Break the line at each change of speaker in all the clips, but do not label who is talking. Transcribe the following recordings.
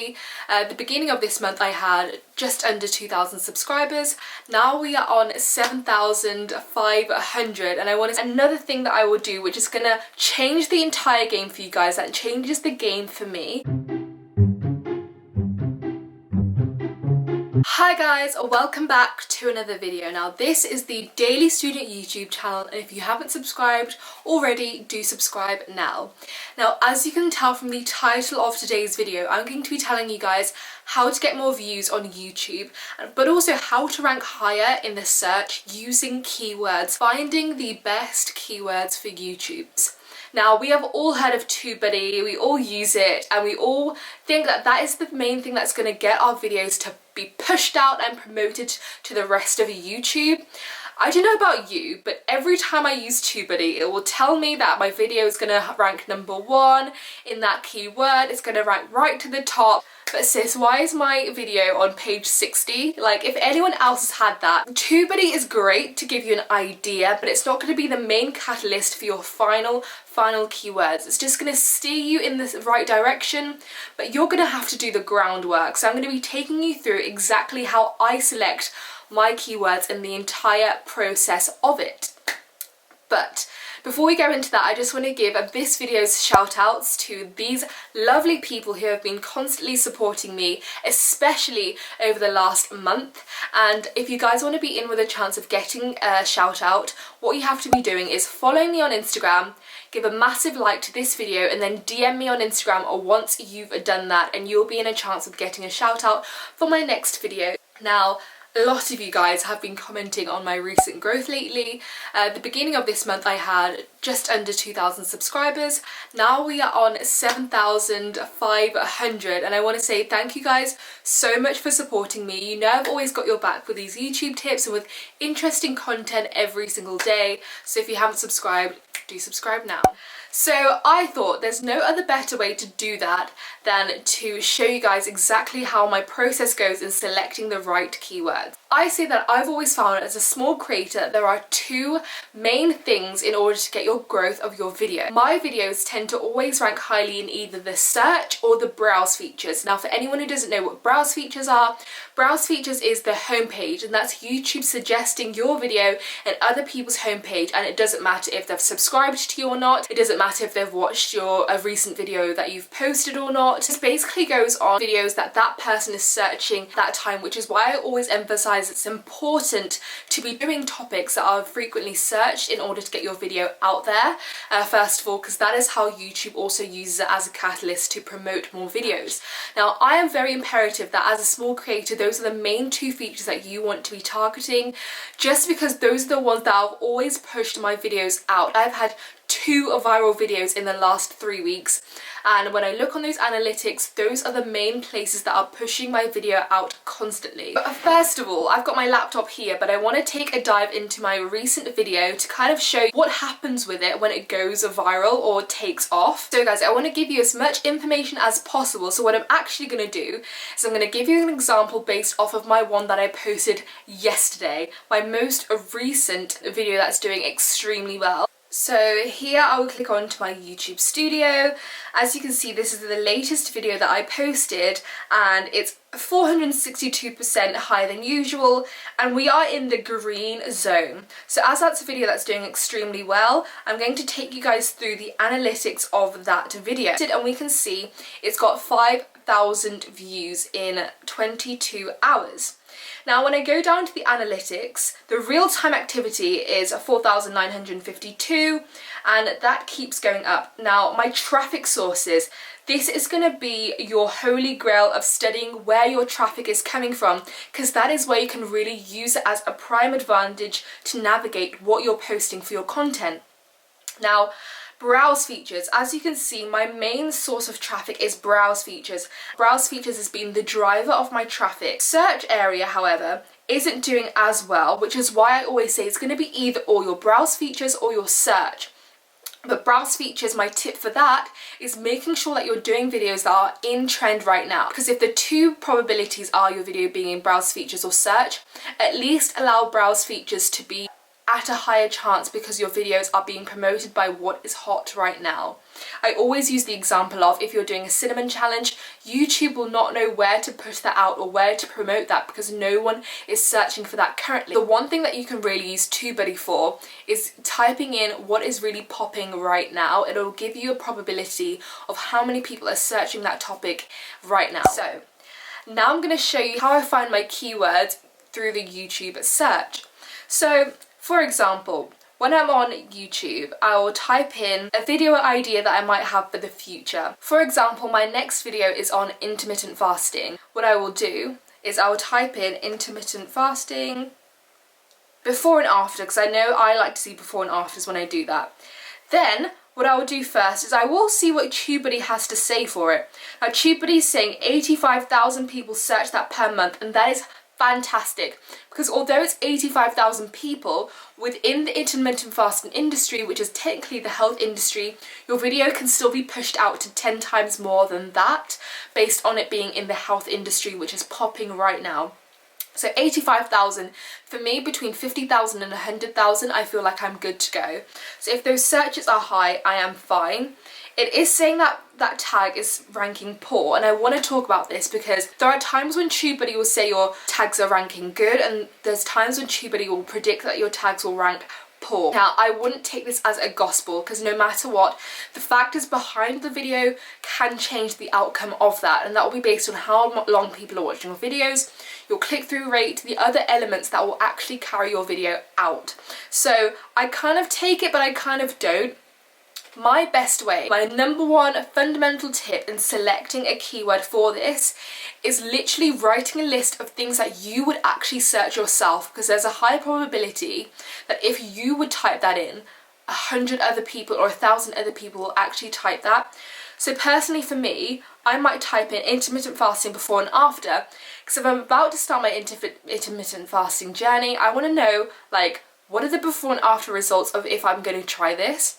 The beginning of this month I had just under 2,000 subscribers. Now we are on 7,500, and I want to another thing that I will do which is gonna change the entire game for you guys, that changes the game for me. Hi guys, welcome back to another video. Now this is the Daily Student YouTube channel, and if you haven't subscribed already, do subscribe now. Now as you can tell from the title of today's video, I'm going to be telling you guys how to get more views on YouTube, but also how to rank higher in the search using keywords, finding the best keywords for YouTube. Now, we have all heard of tubebuddy, we all use it, and we all think that that is the main thing that's going to get our videos to be pushed out and promoted to the rest of YouTube. I don't know about you, but every time I use tubebuddy, it will tell me that my video is going to rank #1 in that keyword, it's going to rank right to the top. But sis, why is my video on page 60? Like, if anyone else has had that, tubebuddy is great to give you an idea, but it's not going to be the main catalyst for your final keywords. It's just going to steer you in the right direction, but you're going to have to do the groundwork. So I'm going to be taking you through exactly how I select my keywords and the entire process of it. But before we go into that, I just want to give this video's shout outs to these lovely people who have been constantly supporting me, especially over the last month. And if you guys want to be in with a chance of getting a shout out, what you have to be doing is following me on Instagram, give a massive like to this video, and then DM me on Instagram or once you've done that, and you'll be in a chance of getting a shout out for my next video. Now, a lot of you guys have been commenting on my recent growth lately. The beginning of this month I had just under 2,000 subscribers. Now we are on 7,500, and I want to say thank you guys so much for supporting me. You know I've always got your back with these YouTube tips and with interesting content every single day. So if you haven't subscribed, do subscribe now. So I thought there's no other better way to do that than to show you guys exactly how my process goes in selecting the right keywords. I say that I've always found as a small creator there are two main things in order to get your growth of your video. My videos tend to always rank highly in either the search or the browse features. Now for anyone who doesn't know what browse features are, browse features is the homepage, and that's YouTube suggesting your video in other people's homepage, and it doesn't matter if they've subscribed to you or not, it doesn't matter if they've watched a recent video that you've posted or not. It basically goes on videos that that person is searching that time, which is why I always emphasize it's important to be doing topics that are frequently searched in order to get your video out there, first of all, because that is how YouTube also uses it as a catalyst to promote more videos. Now I am very imperative that as a small creator, those are the main two features that you want to be targeting, just because those are the ones that have always pushed my videos out. I've had 2 viral videos in the last 3 weeks, and when I look on those analytics, those are the main places that are pushing my video out constantly. But first of all, I've got my laptop here, but I want to take a dive into my recent video to kind of show you what happens with it when it goes viral or takes off. So guys, I want to give you as much information as possible. So what I'm actually going to do is I'm going to give you an example based off of my one that I posted yesterday, my most recent video that's doing extremely well. So here I will click on to my YouTube studio. As you can see, this is the latest video that I posted, and it's 462% higher than usual, and we are in the green zone. So as that's a video that's doing extremely well, I'm going to take you guys through the analytics of that video, and we can see it's got 5,000 views in 22 hours. Now when I go down to the analytics, the real-time activity is 4,952, and that keeps going up. Now my traffic sources, this is going to be your holy grail of studying where your traffic is coming from, because that is where you can really use it as a prime advantage to navigate what you're posting for your content. Now, browse features. As you can see, my main source of traffic is browse features. Browse features has been the driver of my traffic. Search area, however, isn't doing as well, which is why I always say it's going to be either or your browse features or your search. But browse features, my tip for that is making sure that you're doing videos that are in trend right now. Because if the two probabilities are your video being in browse features or search, at least allow browse features to be at a higher chance because your videos are being promoted by what is hot right now. I always use the example of if you're doing a cinnamon challenge, YouTube will not know where to push that out or where to promote that because no one is searching for that currently. The one thing that you can really use TubeBuddy for is typing in what is really popping right now. It'll give you a probability of how many people are searching that topic right now. So now I'm going to show you how I find my keywords through the YouTube search. So for example, when I'm on YouTube, I will type in a video idea that I might have for the future. For example, my next video is on intermittent fasting. What I will do is I will type in intermittent fasting before and after, because I know I like to see before and afters when I do that. Then what I will do first is I will see what TubeBuddy has to say for it. Now TubeBuddy is saying 85,000 people search that per month, and that is fantastic, because although it's 85,000 people within the intermittent fasting industry, which is technically the health industry, your video can still be pushed out to 10 times more than that based on it being in the health industry, which is popping right now. So 85,000, for me, between 50,000 and 100,000, I feel like I'm good to go. So if those searches are high, I am fine. It is saying that that tag is ranking poor, and I want to talk about this because there are times when TubeBuddy will say your tags are ranking good, and there's times when TubeBuddy will predict that your tags will rank poor. Now, I wouldn't take this as a gospel because no matter what, the factors behind the video can change the outcome of that, and that will be based on how long people are watching your videos, your click-through rate, the other elements that will actually carry your video out. So I kind of take it, but I kind of don't. My best way, my number one fundamental tip in selecting a keyword for this is literally writing a list of things that you would actually search yourself, because there's a high probability that if you would type that in, 100 other people or 1,000 other people will actually type that. So personally for me, I might type in intermittent fasting before and after, because if I'm about to start my intermittent fasting journey, I want to know, like, what are the before and after results of if I'm going to try this.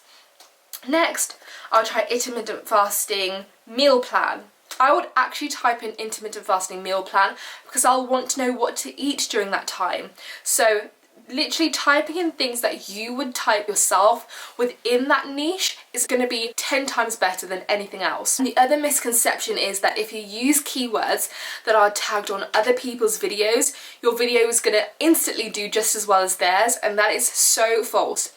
Next, I'll try intermittent fasting meal plan. I would actually type in intermittent fasting meal plan because I'll want to know what to eat during that time. So literally typing in things that you would type yourself within that niche is going to be 10 times better than anything else. And the other misconception is that if you use keywords that are tagged on other people's videos, your video is going to instantly do just as well as theirs, and that is so false.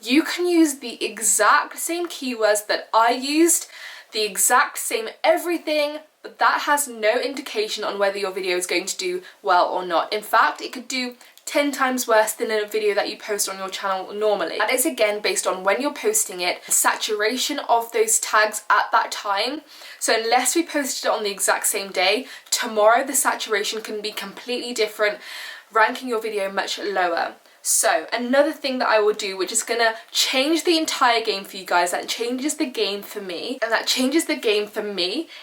You can use the exact same keywords that I used, the exact same everything, but that has no indication on whether your video is going to do well or not. In fact, it could do 10 times worse than a video that you post on your channel normally. That is again based on when you're posting it, the saturation of those tags at that time. So unless we posted it on the exact same day, tomorrow the saturation can be completely different, ranking your video much lower. So another thing that I will do, which is going to change the entire game for you guys, that changes the game for me,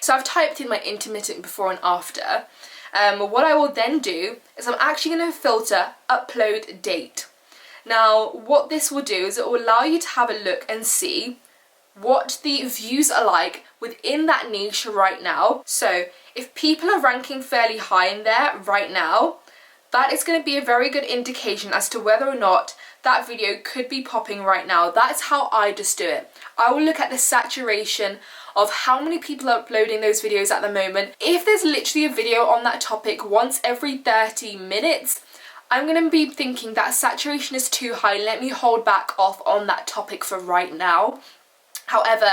So I've typed in my intermittent before and after. What I will then do is I'm actually going to filter upload date. Now what this will do is it will allow you to have a look and see what the views are like within that niche right now. So if people are ranking fairly high in there right now, that is going to be a very good indication as to whether or not that video could be popping right now. That's how I just do it. I will look at the saturation of how many people are uploading those videos at the moment. If there's literally a video on that topic once every 30 minutes, I'm going to be thinking that saturation is too high. Let me hold back off on that topic for right now. However,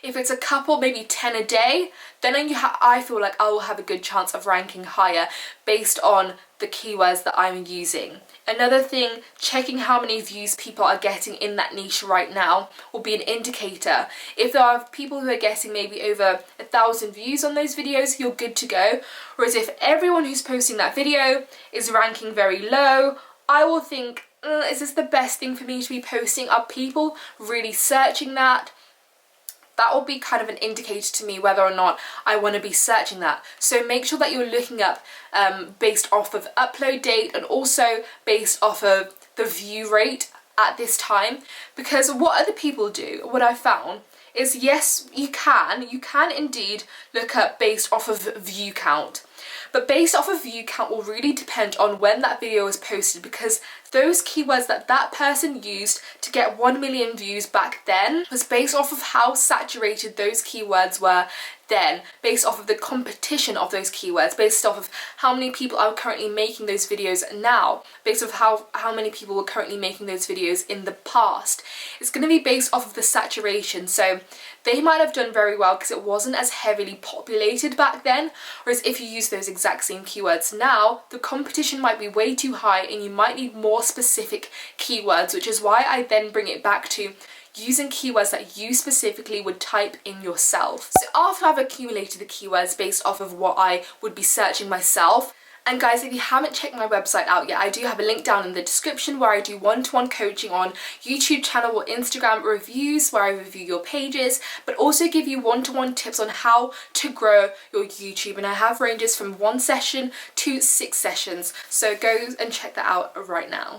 if it's a couple, maybe 10 a day, then I feel like I will have a good chance of ranking higher based on the keywords that I'm using. Another thing, checking how many views people are getting in that niche right now will be an indicator. If there are people who are getting maybe over 1,000 views on those videos, you're good to go. Whereas if everyone who's posting that video is ranking very low, I will think, is this the best thing for me to be posting? Are people really searching that? That will be kind of an indicator to me whether or not I want to be searching that. So make sure that you're looking up based off of upload date and also based off of the view rate at this time. Because what other people do, what I found, is yes, you can indeed look up based off of view count. But based off of view count will really depend on when that video was posted, because those keywords that that person used to get 1 million views back then was based off of how saturated those keywords were then, based off of the competition of those keywords, based off of how many people are currently making those videos now, based off how many people were currently making those videos in the past. It's going to be based off of the saturation. So they might have done very well because it wasn't as heavily populated back then, whereas if you use those exact same keywords now, the competition might be way too high and you might need more specific keywords, which is why I then bring it back to using keywords that you specifically would type in yourself. So after I've accumulated the keywords based off of what I would be searching myself, and guys, if you haven't checked my website out yet, I do have a link down in the description where I do one-to-one coaching on YouTube channel or Instagram reviews, where I review your pages, but also give you one-to-one tips on how to grow your YouTube. And I have ranges from 1 session to 6 sessions. So go and check that out right now.